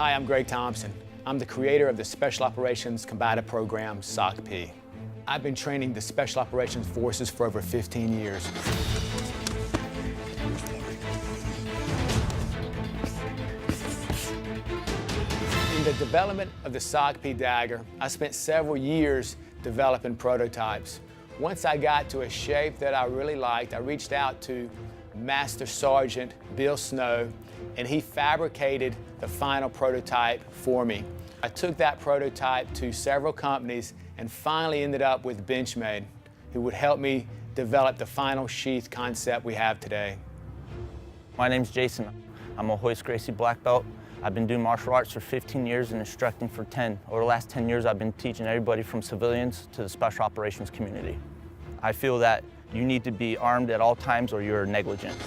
Hi, I'm Greg Thompson. I'm the creator of the Special Operations Combative Program, SOCP. I've been training the Special Operations Forces for over 15 years. In the development of the SOCP Dagger, I spent several years developing prototypes. Once I got to a shape that I really liked, I reached out to Master Sergeant Bill Snow, and he fabricated the final prototype for me. I took that prototype to several companies and finally ended up with Benchmade, who would help me develop the final sheath concept we have today. My name's Jason. I'm a Hoist Gracie black belt. I've been doing martial arts for 15 years and instructing for 10. Over the last 10 years, I've been teaching everybody from civilians to the special operations community. I feel that you need to be armed at all times or you're negligent.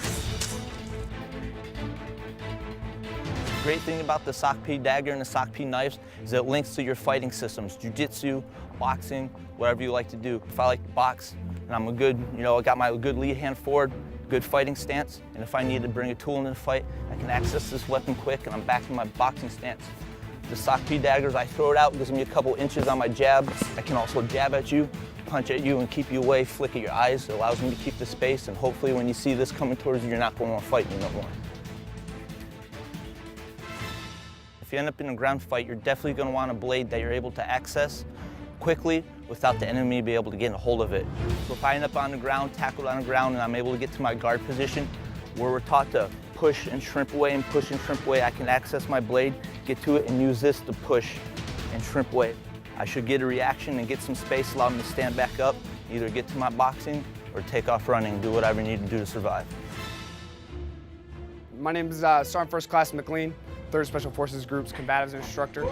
The great thing about the SOCP Dagger and the SOCP knives is it links to your fighting systems, jiu-jitsu, boxing, whatever you like to do. If I like to box and I'm a good, I got my good lead hand forward, good fighting stance, and if I need to bring a tool into the fight, I can access this weapon quick and I'm back in my boxing stance. The SOCP Daggers, I throw it out, it gives me a couple inches on my jab. I can also jab at you, punch at you, and keep you away, flick at your eyes. It allows me to keep the space, and hopefully when you see this coming towards you, you're not going to want to fight me no more. If you end up in a ground fight, you're definitely going to want a blade that you're able to access quickly without the enemy being able to get a hold of it. So if I end up on the ground, tackled on the ground, and I'm able to get to my guard position, where we're taught to push and shrimp away and push and shrimp away, I can access my blade, get to it, and use this to push and shrimp away. I should get a reaction and get some space, allow me to stand back up, either get to my boxing or take off running, do whatever I need to do to survive. My name is Sergeant First Class McLean, 3rd Special Forces Group's Combatives Instructor.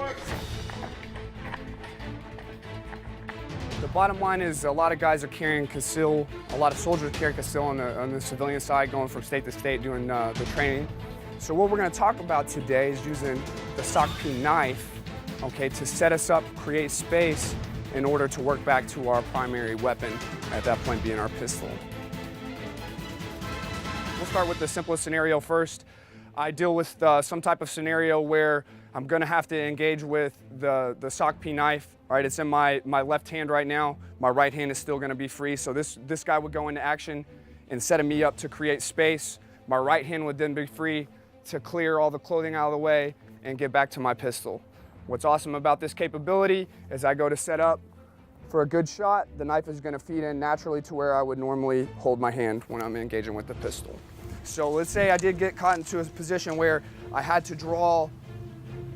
The bottom line is a lot of guys are carrying conceal, a lot of soldiers carry conceal on the civilian side, going from state to state doing the training. So what we're going to talk about today is using the SOCP knife, okay, to set us up, create space in order to work back to our primary weapon, at that point being our pistol. We'll start with the simplest scenario first. I deal with some type of scenario where I'm going to have to engage with the SOCP knife. All right, it's in my left hand right now. My right hand is still going to be free. So this guy would go into action and setting me up to create space. My right hand would then be free to clear all the clothing out of the way and get back to my pistol. What's awesome about this capability is I go to set up for a good shot, the knife is going to feed in naturally to where I would normally hold my hand when I'm engaging with the pistol. So let's say I did get caught into a position where I had to draw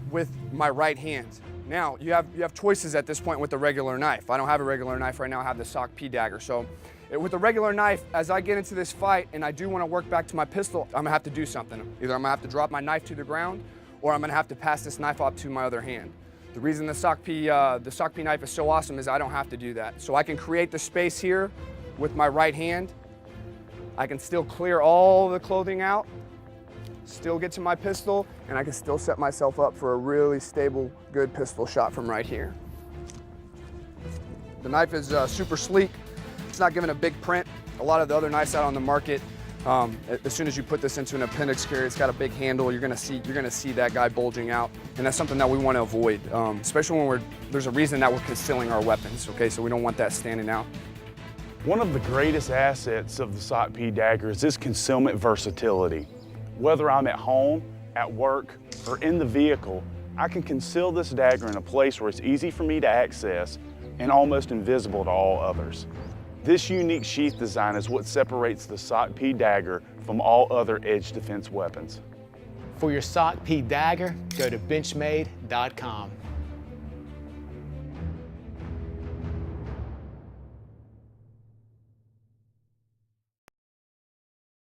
with my right hand. Now, you have choices at this point with the regular knife. I don't have a regular knife right now, I have the SOCP Dagger. So with the regular knife, as I get into this fight and I do want to work back to my pistol, I'm gonna have to do something. Either I'm gonna have to drop my knife to the ground or I'm gonna have to pass this knife off to my other hand. The reason the SOCP knife is so awesome is I don't have to do that. So I can create the space here with my right hand. I can still clear all the clothing out, still get to my pistol, and I can still set myself up for a really stable, good pistol shot from right here. The knife is super sleek. It's not giving a big print. A lot of the other knives out on the market, as soon as you put this into an appendix carry, it's got a big handle. You're gonna see that guy bulging out, and that's something that we want to avoid, especially when there's a reason that we're concealing our weapons. Okay, so we don't want that standing out. One of the greatest assets of the SOCP Dagger is its concealment versatility. Whether I'm at home, at work, or in the vehicle, I can conceal this dagger in a place where it's easy for me to access and almost invisible to all others. This unique sheath design is what separates the SOCP Dagger from all other edge defense weapons. For your SOCP Dagger, go to Benchmade.com.